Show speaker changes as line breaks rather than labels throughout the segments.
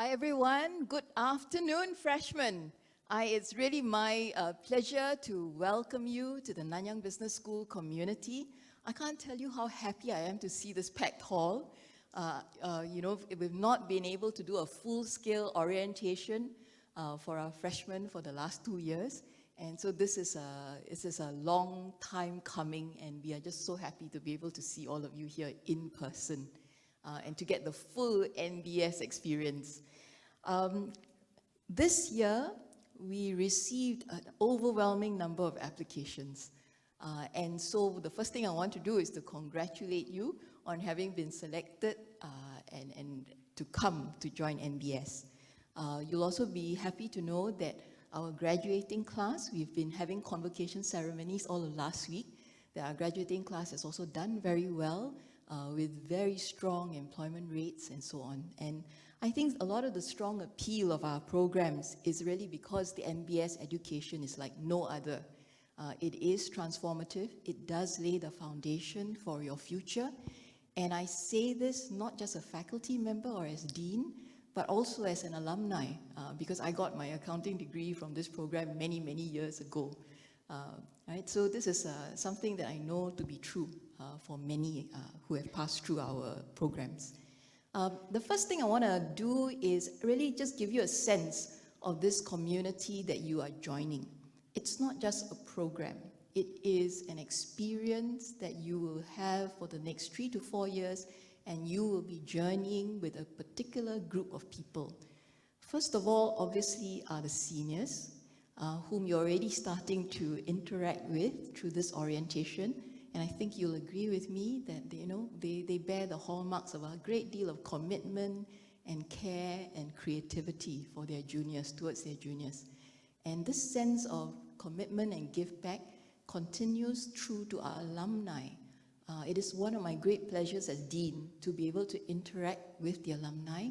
Hi everyone, good afternoon freshmen. It's really my pleasure to welcome you to the Nanyang Business School community. I can't tell you how happy I am to see this packed hall. We've not been able to do a full-scale orientation for our freshmen for the last 2 years. And so this is a long time coming, and we are just so happy to be able to see all of you here in person. And to get the full NBS experience. This year, we received an overwhelming number of applications. And so the first thing I want to do is to congratulate you on having been selected and to come to join NBS. You'll also be happy to know that our graduating class, we've been having convocation ceremonies all of last week, that our graduating class has also done very well. With very strong employment rates and so on. And I think a lot of the strong appeal of our programs is really because the NBS education is like no other. It is transformative. It does lay the foundation for your future. And I say this not just as a faculty member or as dean, but also as an alumni, because I got my accounting degree from this program many, many years ago. Right? So this is something that I know to be true for many who have passed through our programs. The first thing I want to do is really just give you a sense of this community that you are joining. It's not just a program. It is an experience that you will have for the next 3 to 4 years, and you will be journeying with a particular group of people. First of all, obviously, are the seniors, whom you're already starting to interact with through this orientation. And I think you'll agree with me that they bear the hallmarks of a great deal of commitment and care and creativity for their juniors, towards their juniors. And this sense of commitment and give back continues through to our alumni. It is one of my great pleasures as dean to be able to interact with the alumni,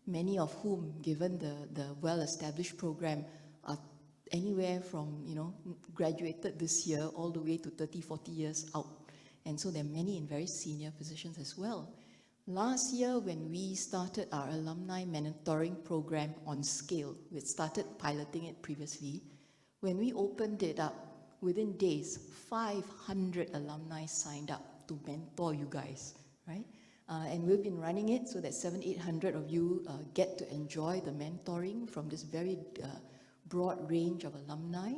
many of whom, given the well-established program, are anywhere from, graduated this year all the way to 30, 40 years out. And so there are many in very senior positions as well. Last year, when we started our alumni mentoring program on scale, we started piloting it previously. When we opened it up, within days, 500 alumni signed up to mentor you guys, right? And we've been running it so that 700-800 of you get to enjoy the mentoring from this very broad range of alumni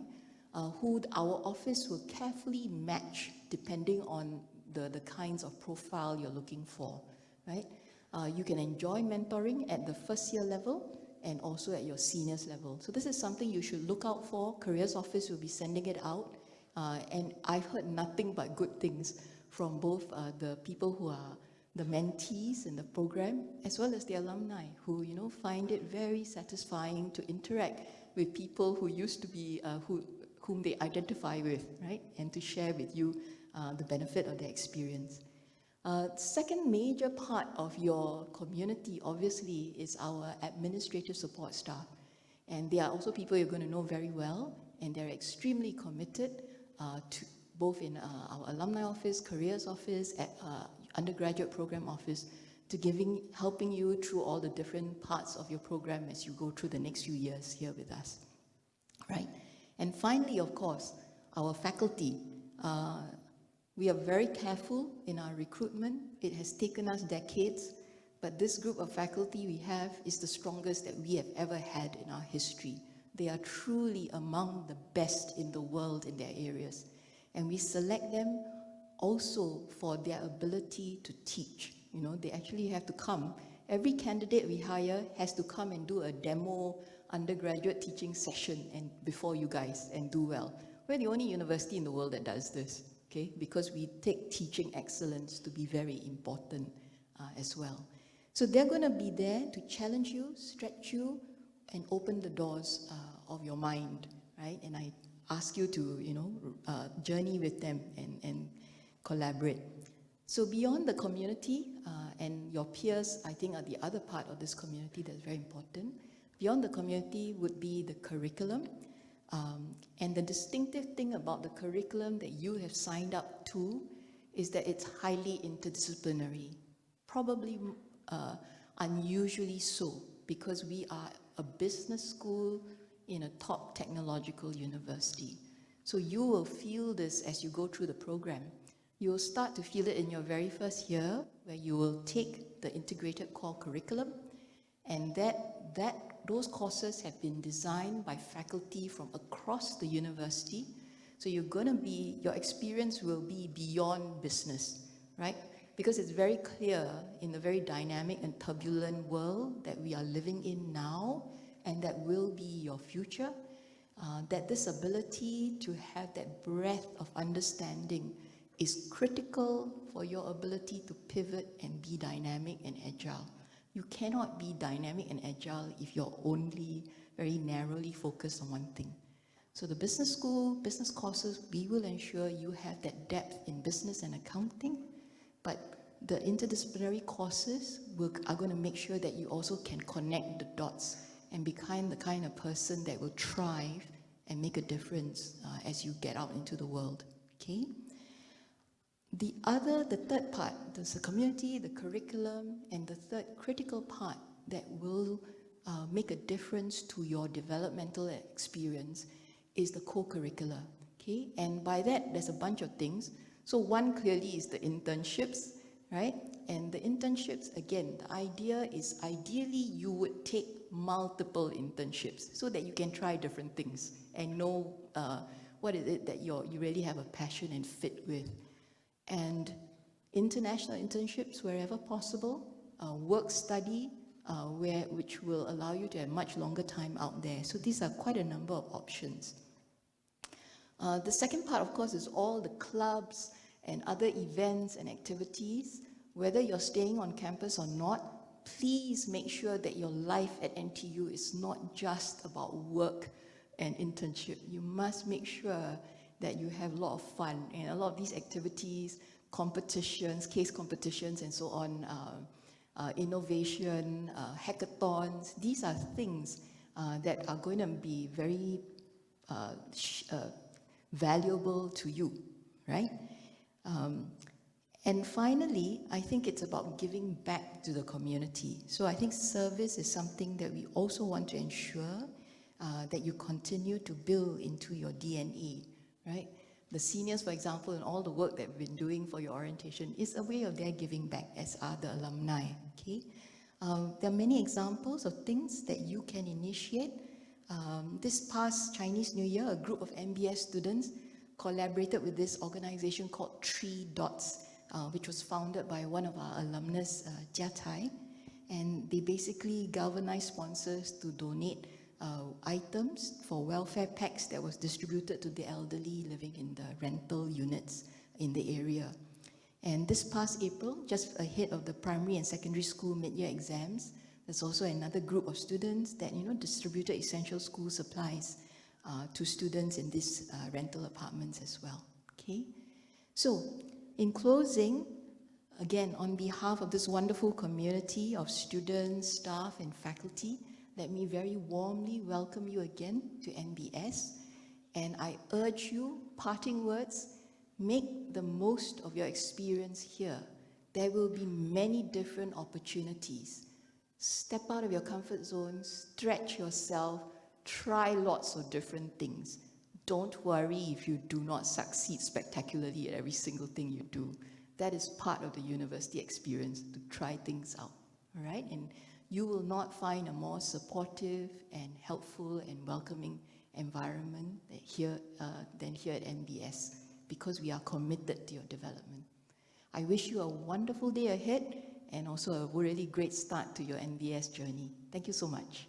who our office will carefully match depending on the kinds of profile you're looking for, right? You can enjoy mentoring at the first year level and also at your seniors level. So this is something you should look out for. Careers Office will be sending it out. And I've heard nothing but good things from both the people who are the mentees in the program, as well as the alumni who, find it very satisfying to interact with people who used to be, whom they identify with, right? And to share with you the benefit of their experience. Second major part of your community, obviously, is our administrative support staff. And they are also people you're going to know very well, and they're extremely committed to both in our alumni office, careers office, at undergraduate program office, to helping you through all the different parts of your program as you go through the next few years here with us, right? And finally, of course, our faculty. We are very careful in our recruitment. It has taken us decades, but this group of faculty we have is the strongest that we have ever had in our history. They are truly among the best in the world in their areas. And we select them also for their ability to teach. They actually have to come. Every candidate we hire has to come and do a demo undergraduate teaching session before you guys and do well. We're the only university in the world that does this, okay? Because we take teaching excellence to be very important as well. So they're going to be there to challenge you, stretch you, and open the doors of your mind, right? And I ask you to, journey with them and collaborate. So beyond the community and your peers, I think are the other part of this community that's very important. Beyond the community would be the curriculum. And the distinctive thing about the curriculum that you have signed up to is that it's highly interdisciplinary, probably unusually so because we are a business school in a top technological university. So you will feel this as you go through the program. You will start to feel it in your very first year, where you will take the integrated core curriculum, and those courses have been designed by faculty from across the university. So your experience will be beyond business, right? Because it's very clear in the very dynamic and turbulent world that we are living in now, and that will be your future, that this ability to have that breadth of understanding is critical for your ability to pivot and be dynamic and agile. You cannot be dynamic and agile if you're only very narrowly focused on one thing. So the business school, business courses, we will ensure you have that depth in business and accounting, but the interdisciplinary courses are going to make sure that you also can connect the dots and become the kind of person that will thrive and make a difference as you get out into the world, okay? The third part, there's the community, the curriculum, and the third critical part that will make a difference to your developmental experience is the co-curricular, okay? And by that, there's a bunch of things. So one clearly is the internships, right? And the internships, again, the idea is ideally you would take multiple internships so that you can try different things and know what is it that you really have a passion and fit with. And international internships wherever possible, work-study, which will allow you to have much longer time out there. So these are quite a number of options. The second part, of course, is all the clubs and other events and activities. Whether you're staying on campus or not, please make sure that your life at NTU is not just about work and internship. You must make sure that you have a lot of fun, and a lot of these activities, competitions, case competitions and so on, innovation, hackathons, these are things that are going to be very valuable to you, right? And finally, I think it's about giving back to the community. So I think service is something that we also want to ensure that you continue to build into your DNA, right? The seniors, for example, and all the work that we've been doing for your orientation is a way of their giving back, as are the alumni, okay? There are many examples of things that you can initiate. This past Chinese New Year, a group of MBS students collaborated with this organization called 3 Dots, which was founded by one of our alumnus, Jia Tai, and they basically galvanized sponsors to donate items for welfare packs that was distributed to the elderly living in the rental units in the area. And this past April, just ahead of the primary and secondary school mid-year exams, there's also another group of students that distributed essential school supplies to students in these rental apartments as well. Okay, so in closing, again, on behalf of this wonderful community of students, staff, and faculty, let me very warmly welcome you again to NBS. And I urge you, parting words, make the most of your experience here. There will be many different opportunities. Step out of your comfort zone, stretch yourself, try lots of different things. Don't worry if you do not succeed spectacularly at every single thing you do. That is part of the university experience, to try things out, all right? And you will not find a more supportive and helpful and welcoming environment than here at NBS, because we are committed to your development. I wish you a wonderful day ahead and also a really great start to your NBS journey. Thank you so much.